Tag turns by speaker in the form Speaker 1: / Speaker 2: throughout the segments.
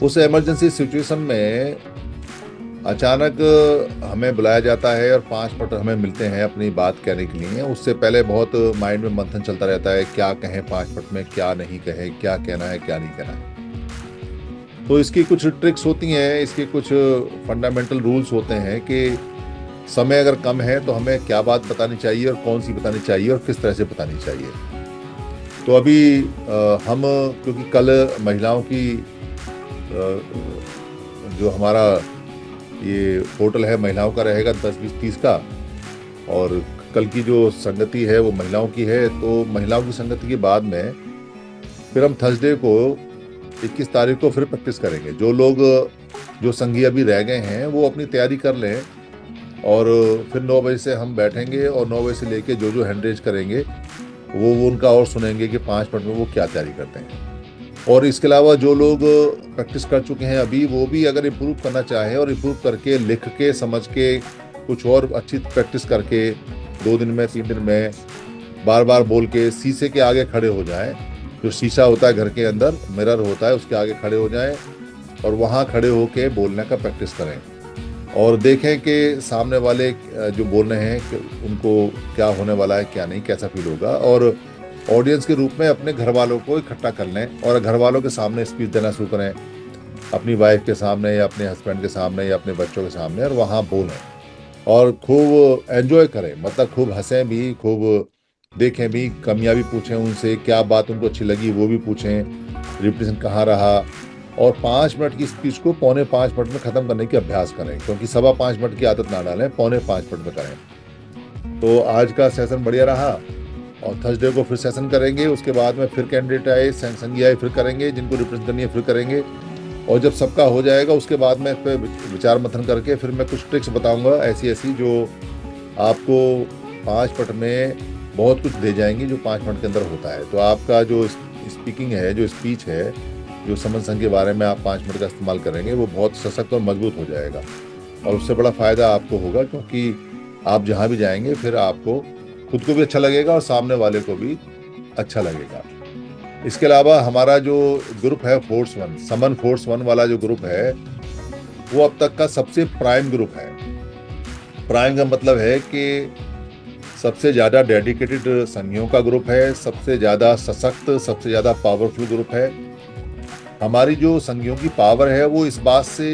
Speaker 1: उस emergency situation में अचानक हमें बुलाया जाता है और 5 मिनट हमें मिलते हैं अपनी बात कहने के लिए। उससे पहले बहुत माइंड में मंथन चलता रहता है, क्या कहें 5 मिनट में, क्या नहीं कहें, क्या कहना है क्या नहीं कहना है। तो इसकी कुछ ट्रिक्स होती हैं, इसके कुछ फंडामेंटल रूल्स होते हैं कि समय अगर कम है तो हमें क्या बात बतानी चाहिए और कौन सी बतानी चाहिए और किस तरह से बतानी चाहिए। तो अभी हम, क्योंकि कल महिलाओं की जो हमारा ये होटल है महिलाओं का रहेगा 10, 20, 30 का, और कल की जो संगति है वो महिलाओं की है। तो महिलाओं की संगति के बाद में फिर हम थर्सडे को 21 तारीख को फिर प्रैक्टिस करेंगे। जो लोग, जो संगी अभी रह गए हैं वो अपनी तैयारी कर लें, और फिर 9 बजे से हम बैठेंगे और 9 बजे से लेके जो जो हैंड रेज करेंगे वो उनका और सुनेंगे कि 5 मिनट में वो क्या तैयारी करते हैं। और इसके अलावा जो लोग प्रैक्टिस कर चुके हैं अभी, वो भी अगर इम्प्रूव करना चाहें और इम्प्रूव करके लिख के समझ के कुछ और अच्छी प्रैक्टिस करके 2 दिन में 3 दिन में बार बार बोल के शीशे के आगे खड़े हो जाएं। जो शीशा होता है घर के अंदर, मिरर होता है, उसके आगे खड़े हो जाएं और वहाँ खड़े होके बोलने का प्रैक्टिस करें और देखें कि सामने वाले जो बोल रहे हैं कि उनको क्या होने वाला है, क्या नहीं, कैसा फील होगा। और ऑडियंस के रूप में अपने घर वालों को इकट्ठा कर लें और घर वालों के सामने स्पीच देना शुरू करें, अपनी वाइफ के सामने या अपने हस्बैंड के सामने या अपने बच्चों के सामने, और वहाँ बोलें और खूब एंजॉय करें। मतलब खूब हंसें भी, खूब देखें भी, कमियां भी पूछें उनसे, क्या बात उनको अच्छी लगी वो भी पूछें, रिपीटेशन कहाँ रहा। और 5 मिनट की स्पीच को 4.25 मिनट में ख़त्म करने की अभ्यास करें, क्योंकि 5.25 मिनट की आदत ना डालें, 4.25 मिनट में करें। तो आज का सेशन बढ़िया रहा और थर्सडे को फिर सेशन करेंगे। उसके बाद में फिर कैंडिडेट आए, संगी आए, फिर करेंगे, जिनको रिप्रेजेंट करनी है फिर करेंगे। और जब सबका हो जाएगा उसके बाद में फिर विचार मंथन करके फिर मैं कुछ ट्रिक्स बताऊंगा ऐसी ऐसी जो आपको 5 मिनट में बहुत कुछ दे जाएंगी, जो 5 मिनट के अंदर होता है। तो आपका जो स्पीकिंग है, जो स्पीच है, जो समन संघ के बारे में आप 5 मिनट का इस्तेमाल करेंगे, वो बहुत सशक्त और मजबूत हो जाएगा। और उससे बड़ा फ़ायदा आपको होगा, क्योंकि आप जहाँ भी जाएंगे फिर आपको खुद को भी अच्छा लगेगा और सामने वाले को भी अच्छा लगेगा। इसके अलावा हमारा जो ग्रुप है फोर्स 1, समन फोर्स 1 वाला जो ग्रुप है, वो अब तक का सबसे प्राइम ग्रुप है। प्राइम का मतलब है कि सबसे ज़्यादा डेडिकेटेड संघियों का ग्रुप है, सबसे ज़्यादा सशक्त, सबसे ज़्यादा पावरफुल ग्रुप है। हमारी जो संघियों की पावर है वो इस बात से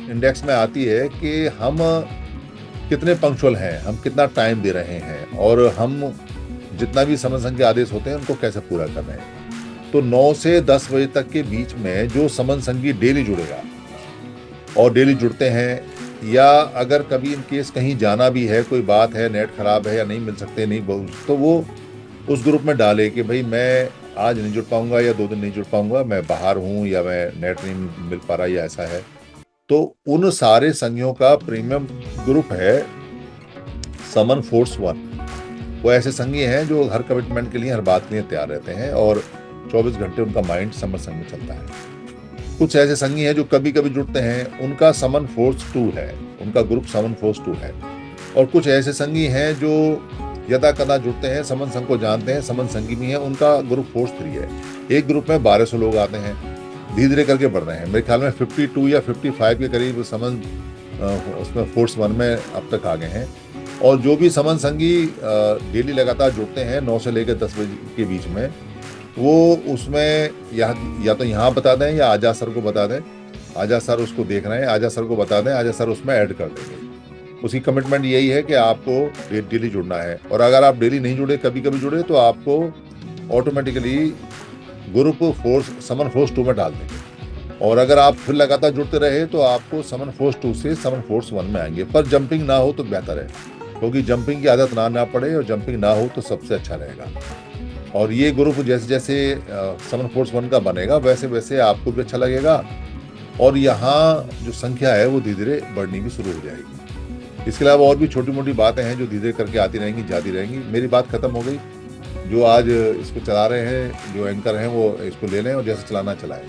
Speaker 1: इंडेक्स में आती है कि हम कितने पंक्चुअल हैं, हम कितना टाइम दे रहे हैं, और हम जितना भी समन संघ के आदेश होते हैं उनको कैसे पूरा कर रहे हैं। तो 9 से 10 बजे तक के बीच में जो समन संघी डेली जुड़ेगा और डेली जुड़ते हैं, या अगर कभी इन केस कहीं जाना भी है, कोई बात है, नेट खराब है या नहीं मिल सकते, नहीं, तो वो उस ग्रुप में डाले कि भाई मैं आज नहीं जुड़ पाऊंगा या 2 दिन नहीं जुड़ पाऊंगा, मैं बाहर हूँ या मैं नेट नहीं मिल पा रहा या ऐसा है। तो उन सारे संघियों का प्रीमियम ग्रुप है समन फोर्स 1। वो ऐसे संघी हैं जो हर कमिटमेंट के लिए, हर बात के लिए तैयार रहते हैं और 24 घंटे उनका माइंड समन संघ में चलता है। कुछ ऐसे संघी हैं जो कभी कभी जुड़ते हैं, उनका समन फोर्स 2 है, उनका ग्रुप समन फोर्स 2 है। और कुछ ऐसे संघी हैं जो यदा कदा जुड़ते हैं, समन संघ को जानते हैं, समन संघी भी हैं, उनका ग्रुप फोर्स 3 है। एक ग्रुप में 1200 लोग आते हैं, धीरे धीरे करके बढ़ रहे हैं। मेरे ख्याल में 52 या 55 के करीब समन उसमें फोर्स 1 में अब तक आ गए हैं। और जो भी समन संघी डेली लगातार जुड़ते हैं 9 से लेकर 10 बजे के बीच में, वो उसमें या तो यहाँ बता दें या आजाद सर को बता दें, आजाद सर उसको देख रहे हैं, आजाद सर को बता दें, आजाद सर उसमें ऐड कर देंगे। उसकी कमिटमेंट यही है कि आपको डेली जुड़ना है। और अगर आप डेली नहीं जुड़े, कभी कभी जुड़े, तो आपको ऑटोमेटिकली ग्रुप फोर्स समन फोर्स 2 में डाल देंगे। और अगर आप फिर लगातार जुड़ते रहे तो आपको समन फोर्स 2 से समन फोर्स 1 में आएंगे। पर जंपिंग ना हो तो बेहतर है, क्योंकि जंपिंग की आदत ना पड़े, और जंपिंग ना हो तो सबसे अच्छा रहेगा। और ये ग्रुप जैसे जैसे समन फोर्स 1 का बनेगा वैसे वैसे आपको भी अच्छा लगेगा, और यहाँ जो संख्या है वो धीरे धीरे बढ़नी भी शुरू हो जाएगी। इसके अलावा और भी छोटी मोटी बातें हैं जो धीरे धीरे करके आती रहेंगी, जाती रहेंगी। मेरी बात खत्म हो गई। जो आज इसको चला रहे हैं, जो एंकर हैं, वो इसको ले लें और जैसे चलाना चलाएं।